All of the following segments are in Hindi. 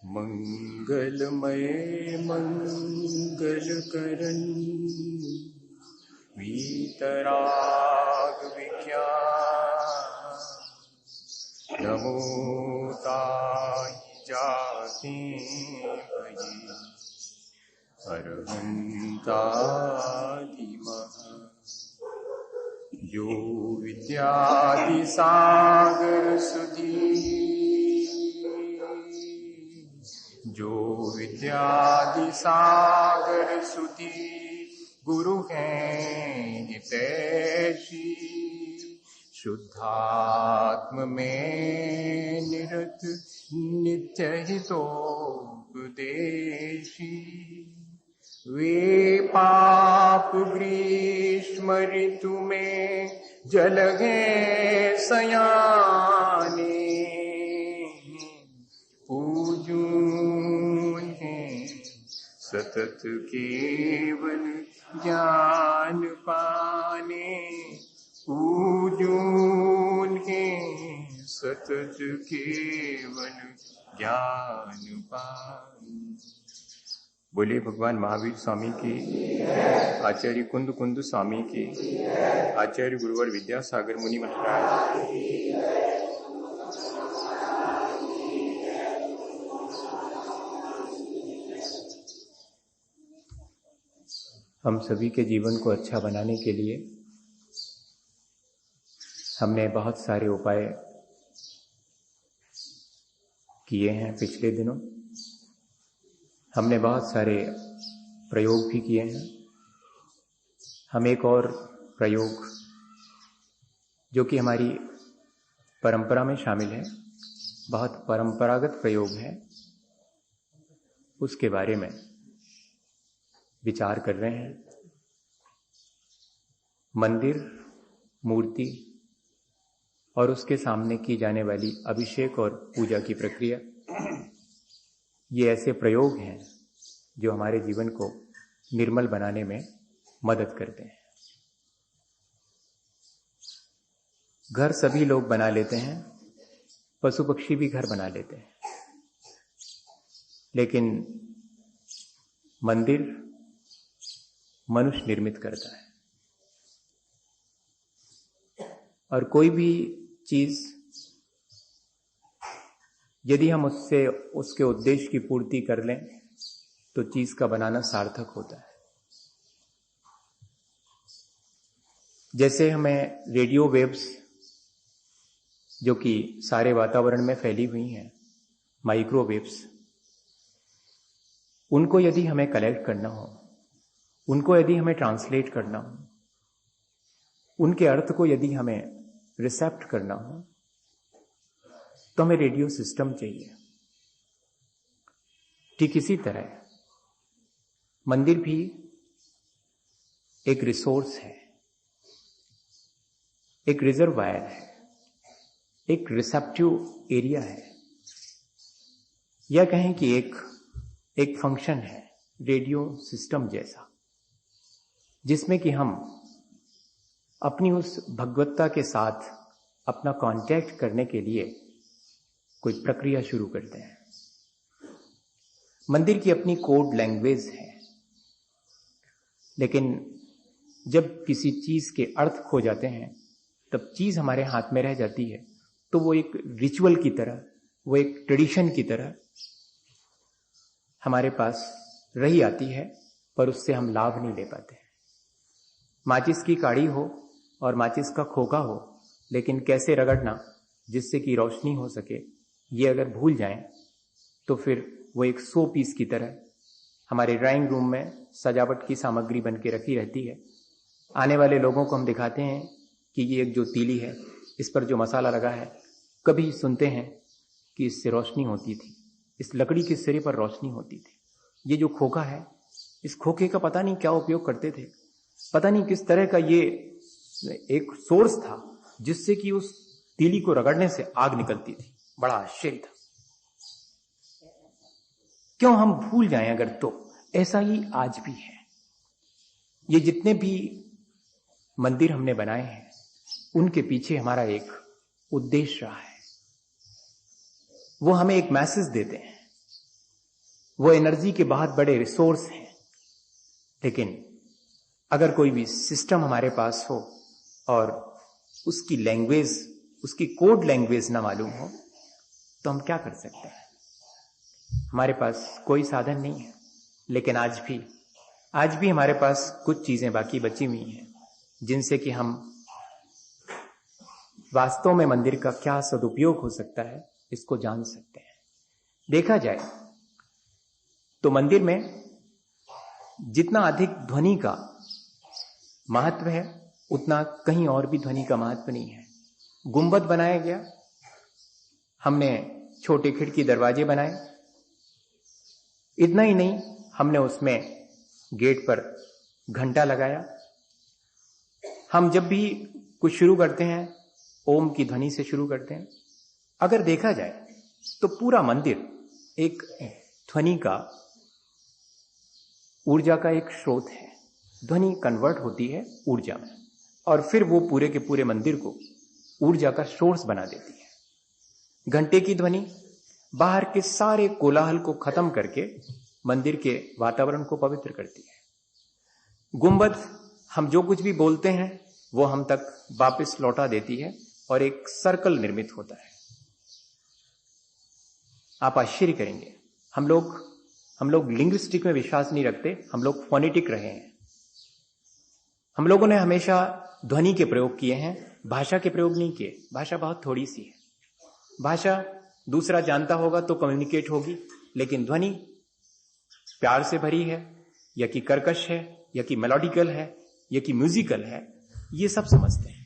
मंगलमय मंगलकरण वीतराग विज्ञान नमो ताहि जाति भये अरहंतादिमः यो विद्यादि सागर सुधी जो विद्यादि सागर सुधी गुरु हैं हितैषी शुद्धात्म में निरत नित्य हितोपदेशी वे पाप ग्रीष्म ऋतु में जल गए सयाने पूजूं हैं सतत केवल ज्ञान पाने पूजूं हैं सतत केवल ज्ञान पाने। बोले भगवान महावीर स्वामी की, आचार्य कुंद कुंद स्वामी की, आचार्य गुरुवर विद्यासागर मुनि महाराज। हम सभी के जीवन को अच्छा बनाने के लिए हमने बहुत सारे उपाय किए हैं। पिछले दिनों हमने बहुत सारे प्रयोग भी किए हैं। हम एक और प्रयोग जो कि हमारी परंपरा में शामिल है, बहुत परंपरागत प्रयोग है, उसके बारे में विचार कर रहे हैं। मंदिर, मूर्ति और उसके सामने की जाने वाली अभिषेक और पूजा की प्रक्रिया, ये ऐसे प्रयोग हैं जो हमारे जीवन को निर्मल बनाने में मदद करते हैं। घर सभी लोग बना लेते हैं, पशु पक्षी भी घर बना लेते हैं, लेकिन मंदिर मनुष्य निर्मित करता है। और कोई भी चीज यदि हम उससे उसके उद्देश्य की पूर्ति कर लें तो चीज का बनाना सार्थक होता है। जैसे हमें रेडियो वेव्स जो कि सारे वातावरण में फैली हुई हैं, माइक्रोवेव्स, उनको यदि हमें कलेक्ट करना हो, उनको यदि हमें ट्रांसलेट करना हो, उनके अर्थ को यदि हमें रिसेप्ट करना हो, तो हमें रेडियो सिस्टम चाहिए। ठीक इसी तरह मंदिर भी एक रिसोर्स है, एक रिजर्वायर है, एक रिसेप्टिव एरिया है, या कहें कि एक फंक्शन है रेडियो सिस्टम जैसा, जिसमें कि हम अपनी उस भगवत्ता के साथ अपना कांटेक्ट करने के लिए कोई प्रक्रिया शुरू करते हैं। मंदिर की अपनी कोड लैंग्वेज है, लेकिन जब किसी चीज के अर्थ खो जाते हैं तब चीज हमारे हाथ में रह जाती है, तो वो एक रिचुअल की तरह, वो एक ट्रेडिशन की तरह हमारे पास रही आती है, पर उससे हम लाभ नहीं ले पाते। माचिस की काड़ी हो और माचिस का खोखा हो, लेकिन कैसे रगड़ना जिससे कि रोशनी हो सके, ये अगर भूल जाएं तो फिर वो एक 100 पीस की तरह हमारे ड्राइंग रूम में सजावट की सामग्री बन के रखी रहती है। आने वाले लोगों को हम दिखाते हैं कि ये एक जो तीली है, इस पर जो मसाला लगा है, कभी सुनते हैं कि इससे रोशनी होती थी, इस लकड़ी के सिरे पर रोशनी होती थी। ये जो खोखा है, इस खोखे का पता नहीं क्या उपयोग करते थे, पता नहीं किस तरह का ये एक सोर्स था जिससे कि उस तीली को रगड़ने से आग निकलती थी। बड़ा आश्चर्य था। क्यों हम भूल जाएं अगर, तो ऐसा ही आज भी है। ये जितने भी मंदिर हमने बनाए हैं उनके पीछे हमारा एक उद्देश्य रहा है। वो हमें एक मैसेज देते हैं, वो एनर्जी के बहुत बड़े रिसोर्स हैं। लेकिन अगर कोई भी सिस्टम हमारे पास हो और उसकी लैंग्वेज, उसकी कोड लैंग्वेज ना मालूम हो, तो हम क्या कर सकते हैं? हमारे पास कोई साधन नहीं है। लेकिन आज भी हमारे पास कुछ चीजें बाकी बची हुई हैं जिनसे कि हम वास्तव में मंदिर का क्या सदुपयोग हो सकता है इसको जान सकते हैं। देखा जाए तो मंदिर में जितना अधिक ध्वनि का महत्व है उतना कहीं और भी ध्वनि का महत्व नहीं है। गुंबद बनाया गया, हमने छोटे खिड़की दरवाजे बनाए, इतना ही नहीं, हमने उसमें गेट पर घंटा लगाया। हम जब भी कुछ शुरू करते हैं ओम की ध्वनि से शुरू करते हैं। अगर देखा जाए तो पूरा मंदिर एक ध्वनि का, ऊर्जा का एक स्रोत है। ध्वनि कन्वर्ट होती है ऊर्जा में और फिर वो पूरे के पूरे मंदिर को ऊर्जा का सोर्स बना देती है। घंटे की ध्वनि बाहर के सारे कोलाहल को खत्म करके मंदिर के वातावरण को पवित्र करती है। गुंबद हम जो कुछ भी बोलते हैं वो हम तक वापस लौटा देती है और एक सर्कल निर्मित होता है। आप आश्चर्य करेंगे, हम लोग लिंग्विस्टिक में विश्वास नहीं रखते, हम लोग फोनेटिक रहे हैं। हम लोगों ने हमेशा ध्वनि के प्रयोग किए हैं, भाषा के प्रयोग नहीं किए। भाषा बहुत थोड़ी सी है। भाषा दूसरा जानता होगा तो कम्युनिकेट होगी, लेकिन ध्वनि प्यार से भरी है या कि कर्कश है या कि मेलोडिकल है या कि म्यूजिकल है, ये सब समझते हैं।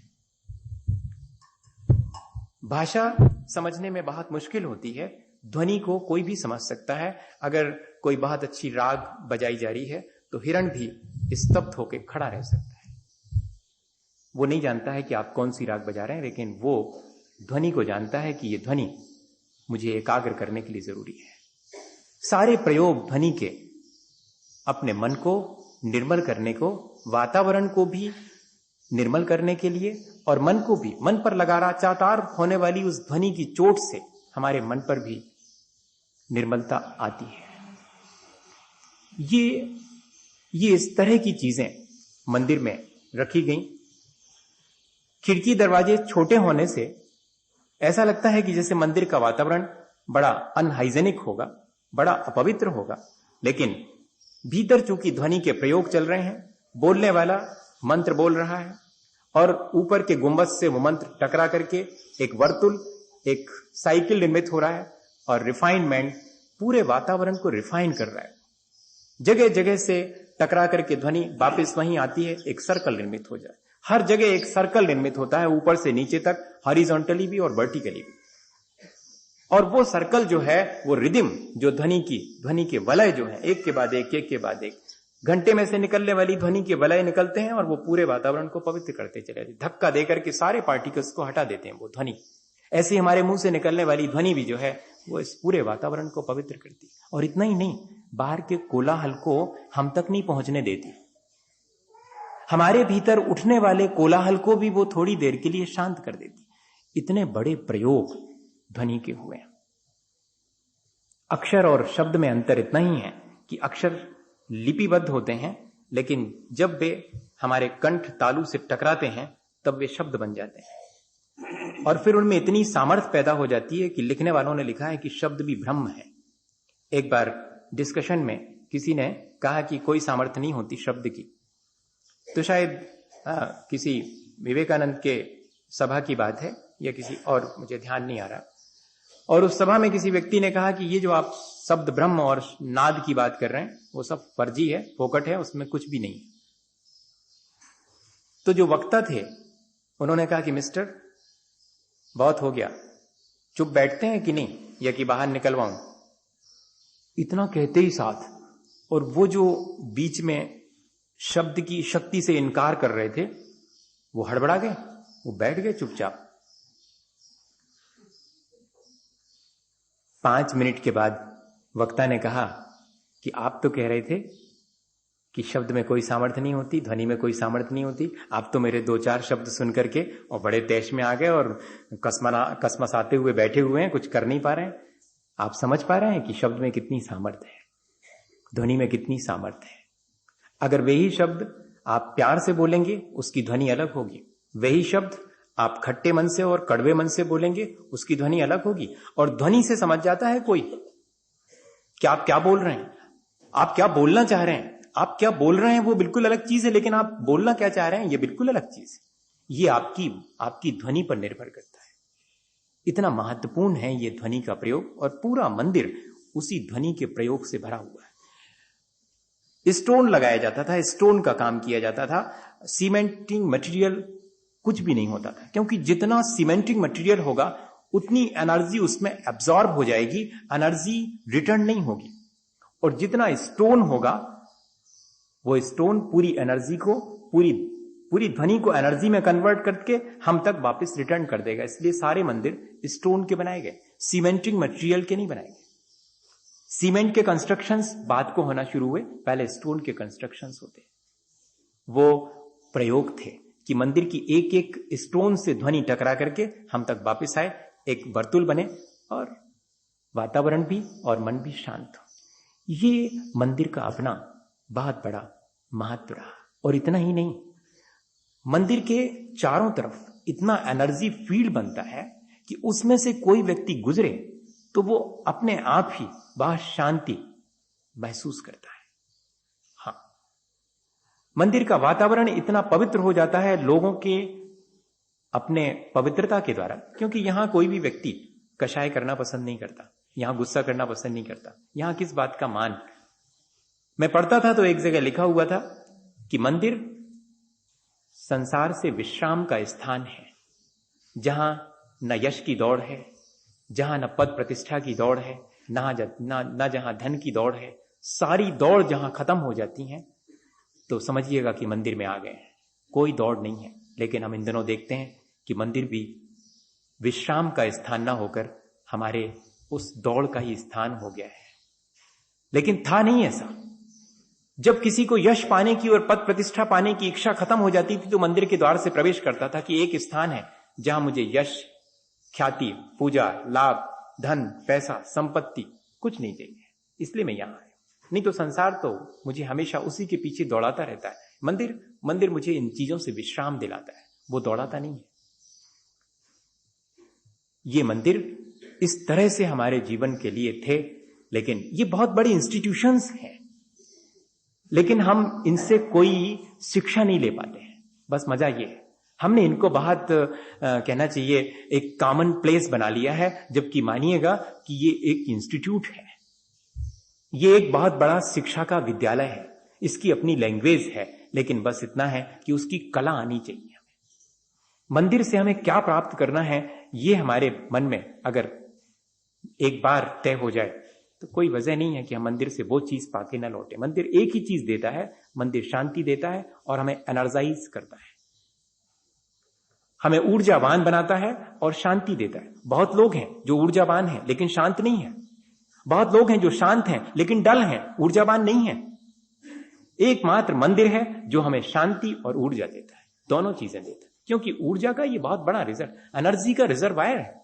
भाषा समझने में बहुत मुश्किल होती है, ध्वनि को कोई भी समझ सकता है। अगर कोई बहुत अच्छी राग बजाई जा रही है तो हिरण भी स्तब्ध होकर खड़ा रह सकता है। वो नहीं जानता है कि आप कौन सी राग बजा रहे हैं, लेकिन वो ध्वनि को जानता है कि ये ध्वनि मुझे एकाग्र करने के लिए जरूरी है। सारे प्रयोग ध्वनि के अपने मन को निर्मल करने को, वातावरण को भी निर्मल करने के लिए और मन को भी, मन पर लगातार होने वाली उस ध्वनि की चोट से हमारे मन पर भी निर्मलता आती है। ये इस तरह की चीजें मंदिर में रखी गई। खिड़की दरवाजे छोटे होने से ऐसा लगता है कि जैसे मंदिर का वातावरण बड़ा अनहाइजेनिक होगा, बड़ा अपवित्र होगा, लेकिन भीतर चूंकि ध्वनि के प्रयोग चल रहे हैं, बोलने वाला मंत्र बोल रहा है और ऊपर के गुंबद से वो मंत्र टकरा करके एक वर्तुल, एक साइकिल निर्मित हो रहा है और रिफाइनमेंट पूरे वातावरण को रिफाइन कर रहा है। जगह जगह से टकरा करके ध्वनि वापस वहीं आती है, एक सर्कल निर्मित हो जाए। हर जगह एक सर्कल निर्मित होता है, ऊपर से नीचे तक, हॉरिजॉन्टली भी और वर्टिकली भी। और वो सर्कल जो है, वो रिदम, जो ध्वनि के वलय जो है, एक के बाद एक, घंटे में से निकलने वाली ध्वनि के वलय निकलते हैं और वो पूरे वातावरण को पवित्र करते चले जाते, धक्का देकर के सारे पार्टिकल्स को हटा देते हैं वो ध्वनि। ऐसे हमारे मुंह से निकलने वाली ध्वनि भी जो है वो इस पूरे वातावरण को पवित्र करती है। और इतना ही नहीं, बाहर के कोलाहल को हम तक नहीं पहुंचने देती, हमारे भीतर उठने वाले कोलाहल को भी वो थोड़ी देर के लिए शांत कर देती। इतने बड़े प्रयोग ध्वनि के हुए हैं। अक्षर और शब्द में अंतर इतना ही है कि अक्षर लिपिबद्ध होते हैं, लेकिन जब वे हमारे कंठ तालु से टकराते हैं तब वे शब्द बन जाते हैं और फिर उनमें इतनी सामर्थ्य पैदा हो जाती है कि लिखने वालों ने लिखा है कि शब्द भी ब्रह्म है। एक बार डिस्कशन में किसी ने कहा कि कोई सामर्थ्य नहीं होती शब्द की, तो शायद किसी विवेकानंद के सभा की बात है या किसी और, मुझे ध्यान नहीं आ रहा। और उस सभा में किसी व्यक्ति ने कहा कि ये जो आप शब्द ब्रह्म और नाद की बात कर रहे हैं वो सब फर्जी है, फोकट है, उसमें कुछ भी नहीं। तो जो वक्ता थे उन्होंने कहा कि मिस्टर, बहुत हो गया, चुप बैठते हैं कि नहीं, या कि बाहर निकलवाऊं। इतना कहते ही साथ और वो जो बीच में शब्द की शक्ति से इनकार कर रहे थे वो हड़बड़ा गए, वो बैठ गए चुपचाप। 5 मिनट के बाद वक्ता ने कहा कि आप तो कह रहे थे कि शब्द में कोई सामर्थ्य नहीं होती, ध्वनि में कोई सामर्थ्य नहीं होती, आप तो मेरे 2-4 शब्द सुन करके और बड़े तैश में आ गए और कसमसाते हुए बैठे हुए हैं, कुछ कर नहीं पा रहे हैं। आप समझ पा रहे हैं कि शब्द में कितनी सामर्थ्य है, ध्वनि में कितनी सामर्थ्य है। अगर वही शब्द आप प्यार से बोलेंगे उसकी ध्वनि अलग होगी, वही शब्द आप खट्टे मन से और कड़वे मन से बोलेंगे उसकी ध्वनि अलग होगी। और ध्वनि से समझ जाता है कोई कि आप क्या बोल रहे हैं, आप क्या बोलना चाह रहे हैं। आप क्या बोल रहे हैं वो बिल्कुल अलग चीज है, लेकिन आप बोलना क्या चाह रहे हैं ये बिल्कुल अलग चीज है। ये आपकी ध्वनि पर निर्भर करता है। इतना महत्वपूर्ण है ये ध्वनि का प्रयोग, और पूरा मंदिर उसी ध्वनि के प्रयोग से भरा हुआ है। स्टोन लगाया जाता था, स्टोन का काम किया जाता था, सीमेंटिंग मटेरियल कुछ भी नहीं होता था, क्योंकि जितना सीमेंटिंग मटेरियल होगा उतनी एनर्जी उसमें एब्जॉर्ब हो जाएगी, एनर्जी रिटर्न नहीं होगी। और जितना स्टोन होगा वो स्टोन पूरी एनर्जी को, पूरी ध्वनि को एनर्जी में कन्वर्ट करके हम तक वापस रिटर्न कर देगा। इसलिए सारे मंदिर स्टोन के बनाए गए, सीमेंटिंग मटेरियल के नहीं बनाए गए। सीमेंट के कंस्ट्रक्शंस बाद को होना शुरू हुए, पहले स्टोन के कंस्ट्रक्शंस होते। वो प्रयोग थे कि मंदिर की एक एक स्टोन से ध्वनि टकरा करके हम तक वापस आए, एक वर्तुल बने और वातावरण भी और मन भी शांत हो। ये मंदिर का अपना बहुत बड़ा महत्व रहा। और इतना ही नहीं, मंदिर के चारों तरफ इतना एनर्जी फील्ड बनता है कि उसमें से कोई व्यक्ति गुजरे तो वो अपने आप ही बहुत शांति महसूस करता है। हाँ, मंदिर का वातावरण इतना पवित्र हो जाता है लोगों के अपने पवित्रता के द्वारा, क्योंकि यहां कोई भी व्यक्ति कषाय करना पसंद नहीं करता, यहां गुस्सा करना पसंद नहीं करता। यहां किस बात का मान। मैं पढ़ता था तो एक जगह लिखा हुआ था कि मंदिर संसार से विश्राम का स्थान है, जहां न यश की दौड़ है, जहां न पद प्रतिष्ठा की दौड़ है, न जहां धन की दौड़ है। सारी दौड़ जहां खत्म हो जाती है तो समझिएगा कि मंदिर में आ गए हैं, कोई दौड़ नहीं है। लेकिन हम इन दिनों देखते हैं कि मंदिर भी विश्राम का स्थान ना होकर हमारे उस दौड़ का ही स्थान हो गया है। लेकिन था नहीं ऐसा। जब किसी को यश पाने की और पद प्रतिष्ठा पाने की इच्छा खत्म हो जाती थी तो मंदिर के द्वार से प्रवेश करता था कि एक स्थान है जहां मुझे यश, ख्याति, पूजा, लाभ, धन, पैसा, संपत्ति कुछ नहीं चाहिए, इसलिए मैं यहां आया। नहीं तो संसार तो मुझे हमेशा उसी के पीछे दौड़ाता रहता है। मंदिर मुझे इन चीजों से विश्राम दिलाता है, वो दौड़ाता नहीं है। ये मंदिर इस तरह से हमारे जीवन के लिए थे, लेकिन ये बहुत बड़ी इंस्टीट्यूशंस हैं, लेकिन हम इनसे कोई शिक्षा नहीं ले पाते हैं। बस मजा ये है, हमने इनको बहुत कहना चाहिए एक कॉमन प्लेस बना लिया है, जबकि मानिएगा कि ये एक इंस्टीट्यूट है, ये एक बहुत बड़ा शिक्षा का विद्यालय है। इसकी अपनी लैंग्वेज है, लेकिन बस इतना है कि उसकी कला आनी चाहिए। मंदिर से हमें क्या प्राप्त करना है ये हमारे मन में अगर एक बार तय हो जाए तो कोई वजह नहीं है कि हम मंदिर से वो चीज पाके न लौटे। मंदिर एक ही चीज देता है, मंदिर शांति देता है और हमें एनर्जाइज करता है, हमें ऊर्जावान बनाता है और शांति देता है। बहुत लोग हैं जो ऊर्जावान हैं लेकिन शांत नहीं है, बहुत लोग हैं जो शांत हैं लेकिन डल हैं, ऊर्जावान नहीं है। एकमात्र मंदिर है जो हमें शांति और ऊर्जा देता है, दोनों चीजें देता है। क्योंकि ऊर्जा का ये बहुत बड़ा रिजर्व, एनर्जी का रिजर्वायर है।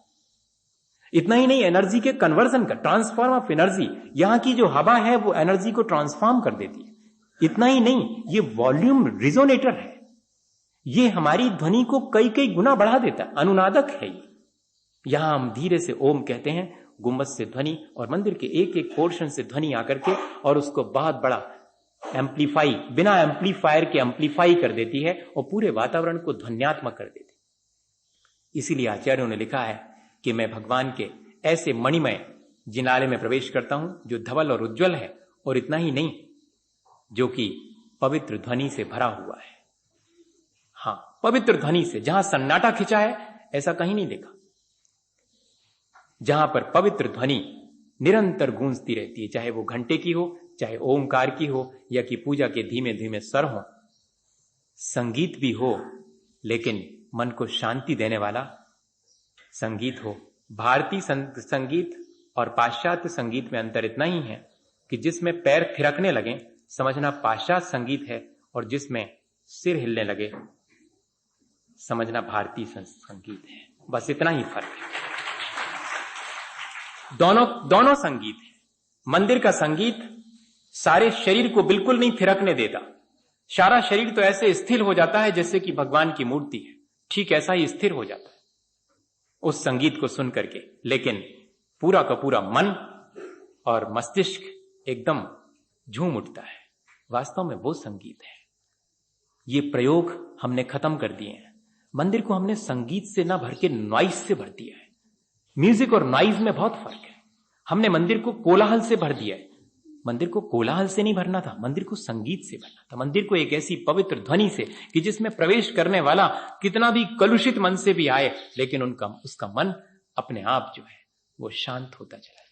इतना ही नहीं, एनर्जी के कन्वर्जन का, ट्रांसफॉर्म ऑफ एनर्जी, यहां की जो हवा है वो एनर्जी को ट्रांसफॉर्म कर देती है। इतना ही नहीं, ये वॉल्यूम रिजोनेटर है, ये हमारी ध्वनि को कई कई गुना बढ़ा देता है, अनुनादक है ये। यहां हम धीरे से ओम कहते हैं, गुंबद से ध्वनि और मंदिर के एक एक पोर्शन से ध्वनि आकर के और उसको बहुत बड़ा एम्पलीफाई, बिना एम्पलीफायर के एम्पलीफाई कर देती है और पूरे वातावरण को ध्वन्यात्मक कर देती है। इसीलिए आचार्यों ने लिखा है कि मैं भगवान के ऐसे मणिमय जिनाले में प्रवेश करता हूं जो धवल और उज्जवल है, और इतना ही नहीं, जो कि पवित्र ध्वनि से भरा हुआ है। हां, पवित्र ध्वनि से, जहां सन्नाटा खिंचा है ऐसा कहीं नहीं देखा। जहां पर पवित्र ध्वनि निरंतर गूंजती रहती है, चाहे वो घंटे की हो, चाहे ओंकार की हो या कि पूजा के धीमे धीमे स्वर हो, संगीत भी हो लेकिन मन को शांति देने वाला संगीत हो। भारतीय संगीत और पाश्चात्य संगीत में अंतर इतना ही है कि जिसमें पैर थिरकने लगे समझना पाश्चात्य संगीत है, और जिसमें सिर हिलने लगे समझना भारतीय संगीत है। बस इतना ही फर्क है। दोनों संगीत है। मंदिर का संगीत सारे शरीर को बिल्कुल नहीं थिरकने देता। सारा शरीर तो ऐसे स्थिर हो जाता है जैसे कि भगवान की मूर्ति है, ठीक ऐसा ही स्थिर हो जाता है उस संगीत को सुन करके। लेकिन पूरा का पूरा मन और मस्तिष्क एकदम झूम उठता है। वास्तव में वो संगीत है। ये प्रयोग हमने खत्म कर दिए हैं। मंदिर को हमने संगीत से ना भर के नॉइज से भर दिया है। म्यूजिक और नॉइज में बहुत फर्क है। हमने मंदिर को कोलाहल से भर दिया है। मंदिर को कोलाहल से नहीं भरना था, मंदिर को संगीत से भरना था। मंदिर को एक ऐसी पवित्र ध्वनि से कि जिसमें प्रवेश करने वाला कितना भी कलुषित मन से भी आए, लेकिन उसका मन अपने आप जो है वो शांत होता चला जाए।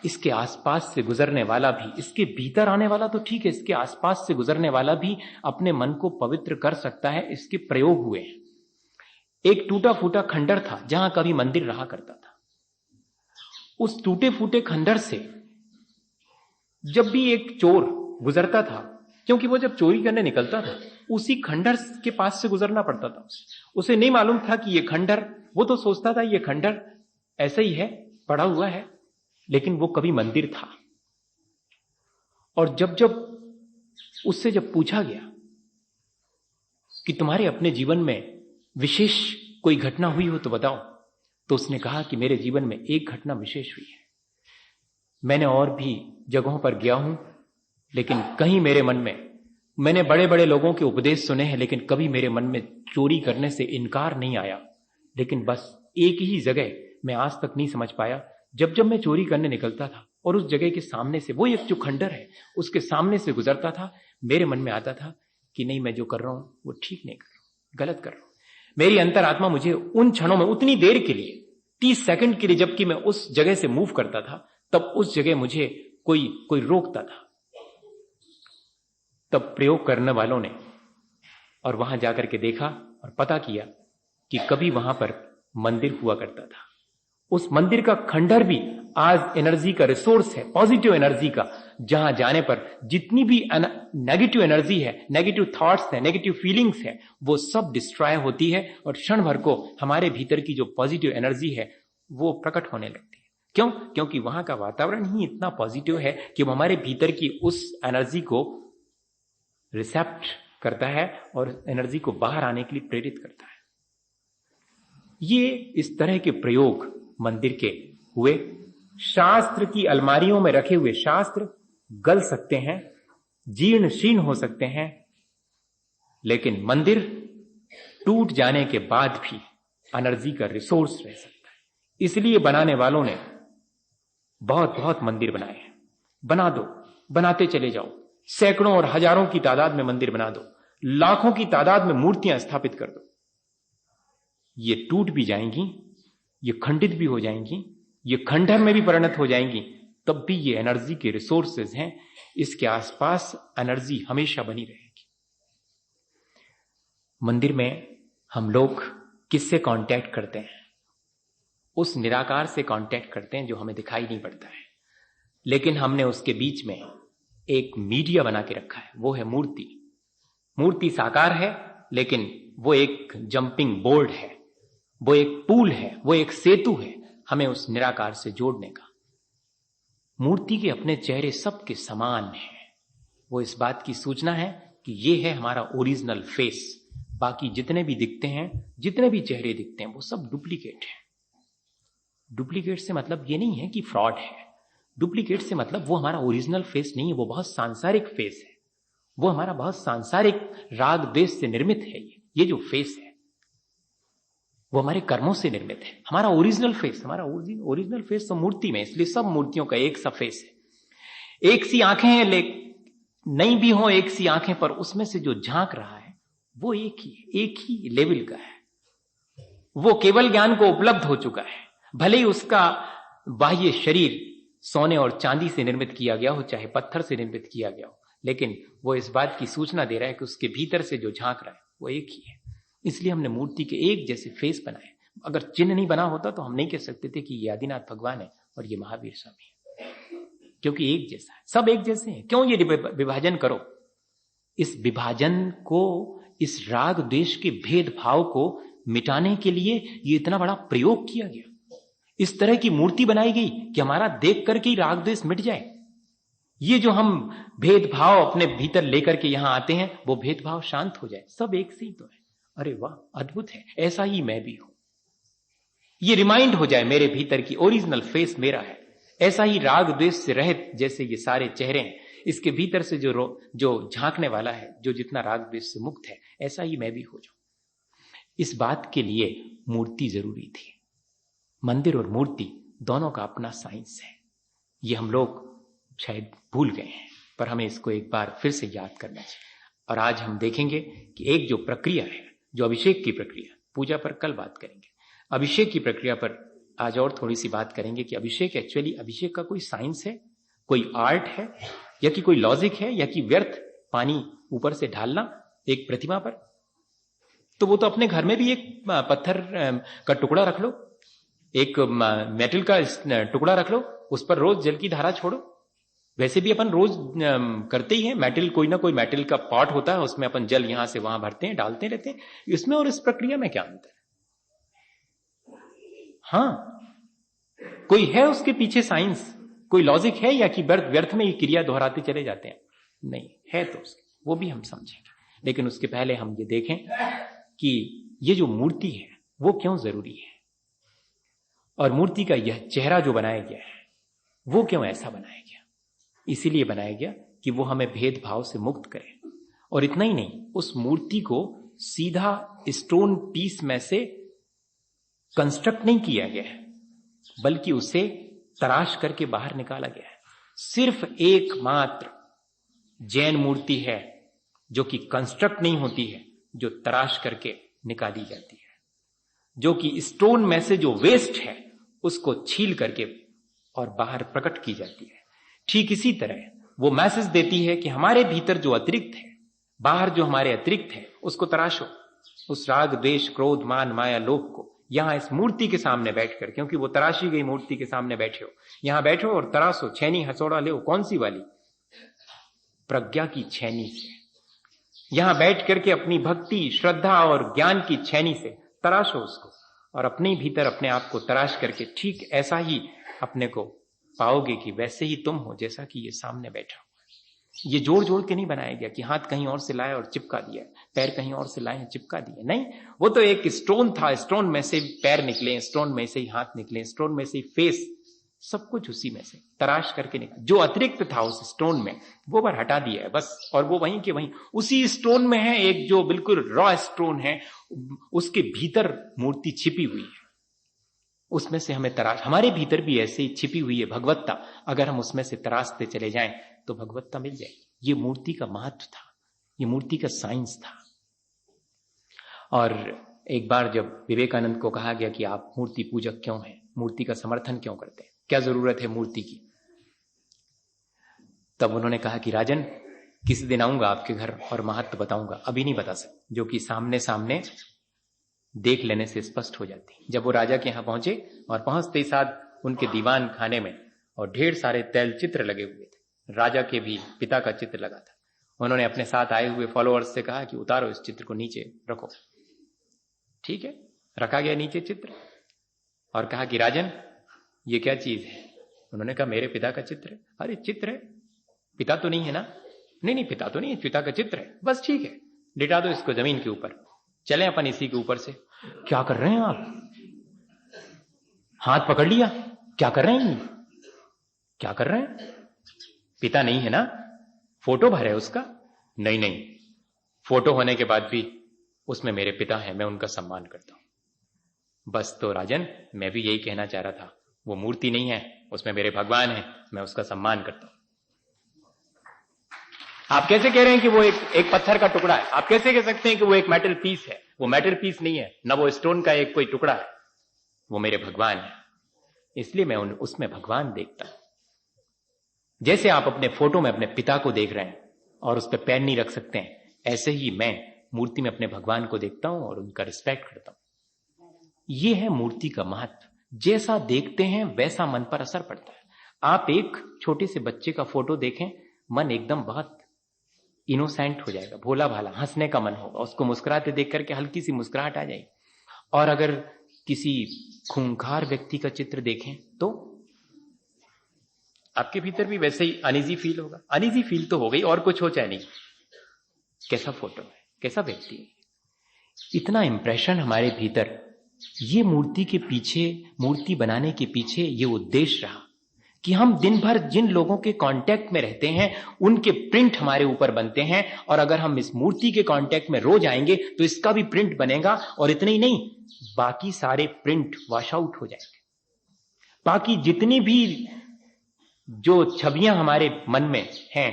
इसके आसपास से गुजरने वाला भी, इसके भीतर आने वाला तो ठीक है, इसके आसपास से गुजरने वाला भी अपने मन को पवित्र कर सकता है। इसके प्रयोग हुए हैं। एक टूटा फूटा खंडर था जहां कभी मंदिर रहा करता था। उस टूटे फूटे खंडर से जब भी एक चोर गुजरता था, क्योंकि वो जब चोरी करने निकलता था उसी खंडर के पास से गुजरना पड़ता था। उसे नहीं मालूम था कि ये खंडर, वो तो सोचता था ये खंडर ऐसा ही है, पड़ा हुआ है, लेकिन वो कभी मंदिर था। और जब उससे जब पूछा गया कि तुम्हारे अपने जीवन में विशेष कोई घटना हुई हो तो बताओ, तो उसने कहा कि मेरे जीवन में एक घटना विशेष हुई है। मैंने और भी जगहों पर गया हूं, लेकिन कहीं मेरे मन में, मैंने बड़े बड़े लोगों के उपदेश सुने हैं, लेकिन कभी मेरे मन में चोरी करने से इनकार नहीं आया। लेकिन बस एक ही जगह मैं आज तक नहीं समझ पाया, जब मैं चोरी करने निकलता था और उस जगह के सामने से, वो एक जो खंडर है उसके सामने से गुजरता था, मेरे मन में आता था कि नहीं, मैं जो कर रहा हूं वो ठीक नहीं कर रहा हूं, गलत कर रहा हूं। मेरी अंतरात्मा मुझे उन क्षणों में, उतनी देर के लिए, 30 सेकंड के लिए, जबकि मैं उस जगह से मूव करता था, तब उस जगह मुझे कोई रोकता था। तब प्रयोग करने वालों ने और वहां जाकर के देखा और पता किया कि कभी वहां पर मंदिर हुआ करता था। उस मंदिर का खंडर भी आज एनर्जी का रिसोर्स है, पॉजिटिव एनर्जी का, जहां जाने पर जितनी भी नेगेटिव एनर्जी है, नेगेटिव थॉट्स है, नेगेटिव फीलिंग्स है, वो सब डिस्ट्रॉय होती है और क्षण भर को हमारे भीतर की जो पॉजिटिव एनर्जी है वो प्रकट होने लगती है। क्यों? क्योंकि वहां का वातावरण ही इतना पॉजिटिव है कि वो हमारे भीतर की उस एनर्जी को रिसेप्ट करता है और एनर्जी को बाहर आने के लिए प्रेरित करता है। ये इस तरह के प्रयोग मंदिर के हुए। शास्त्र की अलमारियों में रखे हुए शास्त्र गल सकते हैं, जीर्ण शीर्ण हो सकते हैं, लेकिन मंदिर टूट जाने के बाद भी एनर्जी का रिसोर्स रह सकता है। इसलिए बनाने वालों ने बहुत बहुत मंदिर बनाए हैं। बना दो, बनाते चले जाओ, सैकड़ों और हजारों की तादाद में मंदिर बना दो, लाखों की तादाद में मूर्तियां स्थापित कर दो। ये टूट भी जाएंगी, ये खंडित भी हो जाएंगी, ये खंडहर में भी परिणत हो जाएंगी, तब भी ये एनर्जी के रिसोर्सेज हैं। इसके आसपास एनर्जी हमेशा बनी रहेगी। मंदिर में हम लोग किससे कांटेक्ट करते हैं? उस निराकार से कांटेक्ट करते हैं जो हमें दिखाई नहीं पड़ता है, लेकिन हमने उसके बीच में एक मीडिया बना के रखा है, वो है मूर्ति। मूर्ति साकार है, लेकिन वो एक जंपिंग बोर्ड है, वो एक पुल है, वो एक सेतु है हमें उस निराकार से जोड़ने का। मूर्ति के अपने चेहरे सबके समान हैं। वो इस बात की सूचना है कि ये है हमारा ओरिजिनल फेस। बाकी जितने भी दिखते हैं, जितने भी चेहरे दिखते हैं, वो सब डुप्लीकेट है। डुप्लीकेट से मतलब ये नहीं है कि फ्रॉड है। डुप्लीकेट से मतलब वो हमारा ओरिजिनल फेस नहीं है, वो बहुत सांसारिक फेस है। वो हमारा बहुत सांसारिक राग द्वेष से निर्मित है। ये जो फेस है वो हमारे कर्मों से निर्मित है। हमारा ओरिजिनल फेस, हमारा ओरिजिनल फेस तो मूर्ति में, इसलिए सब मूर्तियों का एक सा फेस है। एक सी आंखें हैं, नहीं भी हो एक सी आंखें, पर उसमें से जो झांक रहा है वो एक ही लेवल का है। वो केवल ज्ञान को उपलब्ध हो चुका है, भले ही उसका बाह्य शरीर सोने और चांदी से निर्मित किया गया हो, चाहे पत्थर से निर्मित किया गया हो, लेकिन वो इस बात की सूचना दे रहा है कि उसके भीतर से जो झांक रहा है वो एक ही है। इसलिए हमने मूर्ति के एक जैसे फेस बनाए। अगर चिन्ह नहीं बना होता तो हम नहीं कह सकते थे कि ये आदिनाथ भगवान है और ये महावीर स्वामी है, क्योंकि एक जैसा है, सब एक जैसे हैं। क्यों ये विभाजन करो? इस विभाजन को, इस राग द्वेष के भेदभाव को मिटाने के लिए ये इतना बड़ा प्रयोग किया गया। इस तरह की मूर्ति बनाई गई कि हमारा देख करके ही राग द्वेष मिट जाए। ये जो हम भेदभाव अपने भीतर लेकर के यहां आते हैं, वो भेदभाव शांत हो जाए, सब एक से ही तो है। अरे वाह, अद्भुत है, ऐसा ही मैं भी हूं। ये रिमाइंड हो जाए मेरे भीतर की ओरिजिनल फेस मेरा है, ऐसा ही राग द्वेष से रहित जैसे ये सारे चेहरे हैं, इसके भीतर से जो झांकने वाला है, जो जितना राग द्वेष से मुक्त है, ऐसा ही मैं भी हो जाऊं। इस बात के लिए मूर्ति जरूरी थी। मंदिर और मूर्ति दोनों का अपना साइंस है। ये हम लोग शायद भूल गए हैं, पर हमें इसको एक बार फिर से याद करना चाहिए। और आज हम देखेंगे कि एक जो प्रक्रिया है, जो अभिषेक की प्रक्रिया, पूजा पर कल बात करेंगे, अभिषेक की प्रक्रिया पर आज और थोड़ी सी बात करेंगे कि अभिषेक एक्चुअली, अभिषेक का कोई साइंस है, कोई आर्ट है, या कि कोई लॉजिक है, या कि व्यर्थ पानी ऊपर से ढालना एक प्रतिमा पर। तो वो तो अपने घर में भी एक पत्थर का टुकड़ा रख लो, एक मेटल का टुकड़ा रख लो, उस पर रोज जल की धारा छोड़ो। वैसे भी अपन रोज करते ही हैं, मेटल, कोई ना कोई मेटल का पॉट होता है, उसमें अपन जल यहां से वहां भरते हैं, डालते रहते हैं। इसमें और इस प्रक्रिया में क्या अंतर है? हाँ, कोई है उसके पीछे साइंस, कोई लॉजिक है, या कि व्यर्थ में ये क्रिया दोहराते चले जाते हैं? नहीं है, तो वो भी हम समझेंगे। लेकिन उसके पहले हम ये देखें कि ये जो मूर्ति है वो क्यों जरूरी है, और मूर्ति का यह चेहरा जो बनाया गया है वो क्यों ऐसा बनाया गया। इसीलिए बनाया गया कि वो हमें भेदभाव से मुक्त करे। और इतना ही नहीं, उस मूर्ति को सीधा स्टोन पीस में से कंस्ट्रक्ट नहीं किया गया है, बल्कि उसे तराश करके बाहर निकाला गया है। सिर्फ एकमात्र जैन मूर्ति है जो कि कंस्ट्रक्ट नहीं होती है, जो तराश करके निकाली जाती है, जो कि स्टोन में से जो वेस्ट है उसको छील करके और बाहर प्रकट की जाती है। ठीक इसी तरह वो मैसेज देती है कि हमारे भीतर जो अतिरिक्त है, बाहर जो हमारे अतिरिक्त है, उसको तराशो। उस राग द्वेष क्रोध मान माया लोभ को यहां इस मूर्ति के सामने बैठकर, क्योंकि वो तराशी गई मूर्ति के सामने बैठे हो, यहां बैठो और तराशो, छैनी हथौड़ा ले। कौन सी वाली? प्रज्ञा की छैनी से। यहां बैठ करके अपनी भक्ति, श्रद्धा और ज्ञान की छैनी से तराशो उसको, और अपने भीतर अपने आप को तराश करके ठीक ऐसा ही अपने को पाओगे कि वैसे ही तुम हो जैसा कि ये सामने बैठा हुआ है। ये जोड़ जोड़ के नहीं बनाया गया कि हाथ कहीं और से लाए और चिपका दिया, पैर कहीं और से लाए चिपका दिए, नहीं। वो तो एक स्टोन था, स्टोन में से पैर निकले, स्टोन में से ही हाथ निकले, स्टोन में से ही फेस, सब कुछ उसी में से तराश करके निकला। जो अतिरिक्त था उस स्टोन में वो बार हटा दिया है बस, और वो वहीं के वहीं उसी स्टोन में है। एक जो बिल्कुल रॉ स्टोन है, उसके भीतर मूर्ति छिपी हुई है, उसमें से हमें तराश, हमारे भीतर भी ऐसे ही छिपी हुई है भगवत्ता। अगर हम उसमें से तराशते चले जाएं तो भगवत्ता मिल जाएगी। ये मूर्ति का महत्व था, ये मूर्ति का साइंस था। और एक बार जब विवेकानंद को कहा गया कि आप मूर्ति पूजक क्यों हैं, मूर्ति का समर्थन क्यों करते हैं, क्या जरूरत है मूर्ति की, तब उन्होंने कहा कि राजन, किसी दिन आऊंगा आपके घर और महत्व बताऊंगा, अभी नहीं बता सकता, जो कि सामने सामने देख लेने से स्पष्ट हो जाती। जब वो राजा के यहां पहुंचे और पहुंचते ही साथ उनके दीवान खाने में और ढेर सारे तैल चित्र लगे हुए थे, राजा के भी पिता का चित्र लगा था। उन्होंने अपने साथ आए हुए फॉलोअर्स से कहा कि उतारो इस चित्र को, नीचे रखो। ठीक है, रखा गया नीचे चित्र, और कहा कि राजन ये क्या चीज है? उन्होंने कहा मेरे पिता का चित्र है। अरे चित्र है, पिता तो नहीं है ना? नहीं, पिता तो नहीं है, पिता का चित्र है। बस ठीक है, लिटा दो इसको जमीन के ऊपर, चलें अपन इसी के ऊपर से। क्या कर रहे हैं आप? हाथ पकड़ लिया, क्या कर रहे हैं? क्या कर रहे हैं? पिता नहीं है ना? फोटो भर है उसका? नहीं, फोटो होने के बाद भी उसमें मेरे पिता हैं, मैं उनका सम्मान करता हूं। बस तो राजन, मैं भी यही कहना चाह रहा था, वो मूर्ति नहीं है, उसमें मेरे भगवान है, मैं उसका सम्मान करता हूं। आप कैसे कह रहे हैं कि वो एक पत्थर का टुकड़ा है? आप कैसे कह सकते हैं कि वो एक मेटल पीस है? वो मेटल पीस नहीं है, ना वो स्टोन का एक कोई टुकड़ा है, वो मेरे भगवान है। इसलिए मैं उसमें भगवान देखता हूं। जैसे आप अपने फोटो में अपने पिता को देख रहे हैं और उस पर पैर नहीं रख सकते हैं, ऐसे ही मैं मूर्ति में अपने भगवान को देखता हूं और उनका रिस्पेक्ट करता हूं। यह है मूर्ति का महत्व। जैसा देखते हैं वैसा मन पर असर पड़ता है। आप एक छोटे से बच्चे का फोटो देखें, मन एकदम बहुत इनोसेंट हो जाएगा, भोला भाला, हंसने का मन होगा, उसको मुस्कुराते देख करके हल्की सी मुस्कुराहट आ जाएगी। और अगर किसी खूंखार व्यक्ति का चित्र देखें तो आपके भीतर भी वैसे ही अनईजी फील होगा। अनईजी फील तो हो गई, और कुछ हो चाहे नहीं, कैसा फोटो है, कैसा व्यक्ति है, इतना इंप्रेशन हमारे भीतर। ये मूर्ति के पीछे, मूर्ति बनाने के पीछे ये उद्देश्य रहा कि हम दिन भर जिन लोगों के कांटेक्ट में रहते हैं उनके प्रिंट हमारे ऊपर बनते हैं, और अगर हम इस मूर्ति के कांटेक्ट में रोज आएंगे तो इसका भी प्रिंट बनेगा, और इतना ही नहीं, बाकी सारे प्रिंट वॉश आउट हो जाएंगे। बाकी जितनी भी जो छवियां हमारे मन में हैं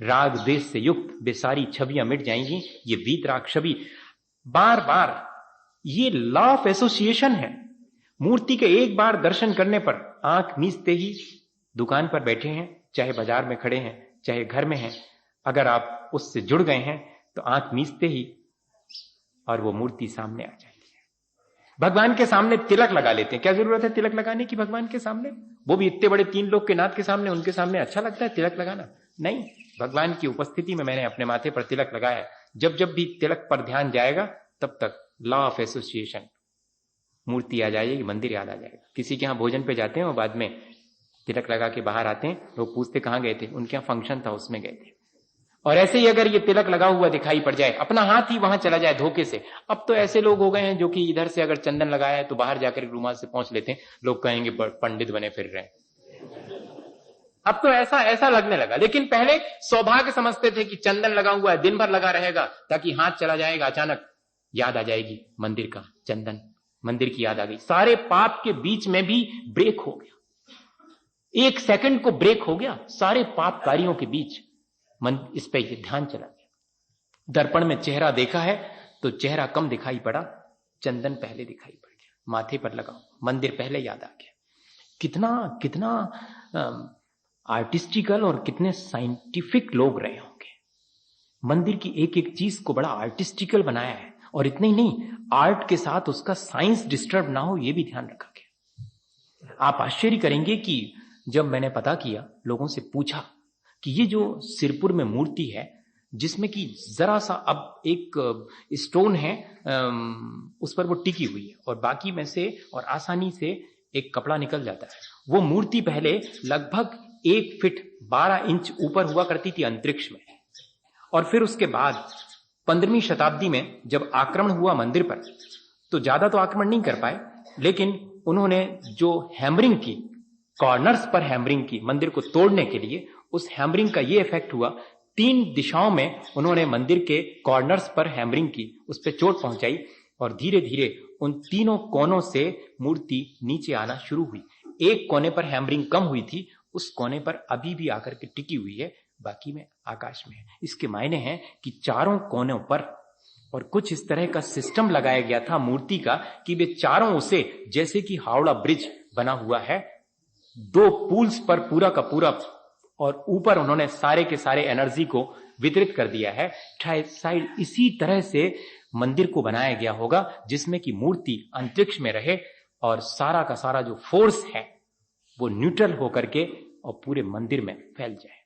राग द्वेष से युक्त, वे सारी छवियां मिट जाएंगी। ये वीतराग छवि बार बार, ये लॉ ऑफ एसोसिएशन है। मूर्ति के एक बार दर्शन करने पर आंख मीचते ही, दुकान पर बैठे हैं, चाहे बाजार में खड़े हैं, चाहे घर में हैं, अगर आप उससे जुड़ गए हैं तो आंख मीचते ही और वो मूर्ति सामने आ जाती है। भगवान के सामने तिलक लगा लेते हैं। क्या जरूरत है तिलक लगाने की भगवान के सामने? वो भी इतने बड़े 3 लोग के नाथ के सामने, उनके सामने अच्छा लगता है तिलक लगाना? नहीं, भगवान की उपस्थिति में मैंने अपने माथे पर तिलक लगाया है। जब जब भी तिलक पर ध्यान जाएगा तब तक लॉ ऑफ एसोसिएशन, मूर्ति आ जाएगी, मंदिर याद आ जाएगा। किसी के यहां भोजन पे जाते हैं और बाद में तिलक लगा के बाहर आते हैं, लोग पूछते कहां गए थे, उनके यहां फंक्शन था उसमें गए थे। और ऐसे ही अगर ये तिलक लगा हुआ दिखाई पड़ जाए, अपना हाथ ही वहां चला जाए धोखे से। अब तो ऐसे लोग हो गए हैं जो कि इधर से अगर चंदन लगाया है तो बाहर जाकर रूमाल से पहुंच लेते हैं, लोग कहेंगे पंडित बने फिर रहे हैं। अब तो ऐसा लगने लगा। लेकिन पहले सौभाग्य समझते थे कि चंदन लगा हुआ है, दिन भर लगा रहेगा, ताकि हाथ चला जाएगा, अचानक याद आ जाएगी मंदिर का चंदन, मंदिर की याद आ गई। सारे पाप के बीच में भी ब्रेक हो गया, 1 सेकंड को ब्रेक हो गया सारे पाप कार्यों के बीच। इस पे ध्यान चला गया। दर्पण में चेहरा देखा है तो चेहरा कम दिखाई पड़ा, चंदन पहले दिखाई पड़ गया, माथे पर लगाओ, मंदिर पहले याद आ गया। कितना आर्टिस्टिकल और कितने साइंटिफिक लोग रहे होंगे। मंदिर की एक एक चीज को बड़ा आर्टिस्टिकल बनाया है, और इतना ही नहीं, आर्ट के साथ उसका साइंस डिस्टर्ब ना हो ये भी ध्यान रखा गया। आप आश्चर्य करेंगे कि जब मैंने पता किया, लोगों से पूछा कि ये जो सिरपुर में मूर्ति है, जिसमें कि जरा सा अब एक स्टोन है उस पर वो टिकी हुई है और बाकी में से और आसानी से एक कपड़ा निकल जाता है, वो मूर्ति पहले लगभग 1 फीट 12 इंच ऊपर हुआ करती थी अंतरिक्ष में। और फिर उसके बाद 15वीं शताब्दी में जब आक्रमण हुआ मंदिर पर, तो ज्यादा तो आक्रमण नहीं कर पाए, लेकिन उन्होंने जो हैमरिंग की, कॉर्नर्स पर हैमरिंग की मंदिर को तोड़ने के लिए, उस हैमरिंग का ये इफेक्ट हुआ, 3 दिशाओं में उन्होंने मंदिर के कॉर्नर्स पर हैमरिंग की, उस पर चोट पहुंचाई, और धीरे धीरे उन तीनों कोनों से मूर्ति नीचे आना शुरू हुई। एक कोने पर हैमरिंग कम हुई थी, उस कोने पर अभी भी आकर के टिकी हुई है, बाकी में आकाश में है। इसके मायने हैं कि चारों कोनों पर और कुछ इस तरह का सिस्टम लगाया गया था मूर्ति का कि वे चारों उसे, जैसे कि हावड़ा ब्रिज बना हुआ है 2 पुल्स पर पूरा का पूरा, और ऊपर उन्होंने सारे के सारे एनर्जी को वितरित कर दिया है। साइड इसी तरह से मंदिर को बनाया गया होगा, जिसमें कि मूर्ति अंतरिक्ष में रहे और सारा का सारा जो फोर्स है वो न्यूट्रल होकर के और पूरे मंदिर में फैल जाए।